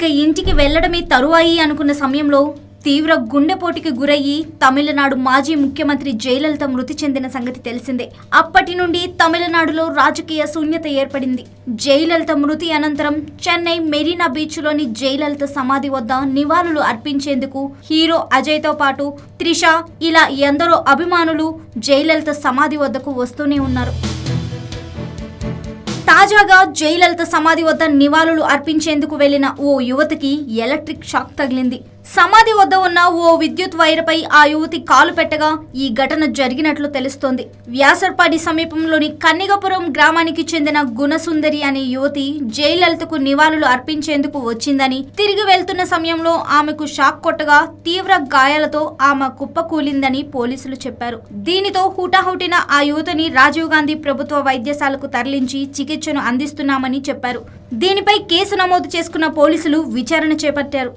ఇక ఇంటికి వెళ్లడమే తరువాయి అనుకున్న సమయంలో తీవ్ర గుండెపోటుకి గురయ్యి తమిళనాడు మాజీ ముఖ్యమంత్రి జయలలిత మృతి చెందిన సంగతి తెలిసిందే. అప్పటి నుండి తమిళనాడులో రాజకీయ శూన్యత ఏర్పడింది. జయలలిత మృతి అనంతరం చెన్నై మెరీనా బీచ్లోని జయలలిత సమాధి వద్ద నివాళులు అర్పించేందుకు హీరో అజయ్తో పాటు త్రిష ఇలా ఎందరో అభిమానులు జయలలిత సమాధి వద్దకు వస్తూనే ఉన్నారు. తాజాగా జయలలిత సమాధి వద్ద నివాళులు అర్పించేందుకు వెళ్లిన ఓ యువతికి ఎలక్ట్రిక్ షాక్ తగిలింది. సమాధి వద్ద ఉన్న ఓ విద్యుత్ వైరుపై ఆ యువతి కాలు పెట్టగా ఈ ఘటన జరిగినట్లు తెలుస్తోంది. వ్యాసర్పాడి సమీపంలోని కన్నిగపురం గ్రామానికి చెందిన గుణసుందరి అనే యువతి జయలలితకు నివాళులు అర్పించేందుకు వచ్చిందని, తిరిగి వెళ్తున్న సమయంలో ఆమెకు షాక్ కొట్టగా తీవ్ర గాయాలతో ఆమె కుప్పకూలిందని పోలీసులు చెప్పారు. దీనితో హుటాహుటిన ఆ యువతిని రాజీవ్ గాంధీ ప్రభుత్వ వైద్యశాలకు తరలించి చికిత్సను అందిస్తున్నామని చెప్పారు. దీనిపై కేసు నమోదు చేసుకున్న పోలీసులు విచారణ చేపట్టారు.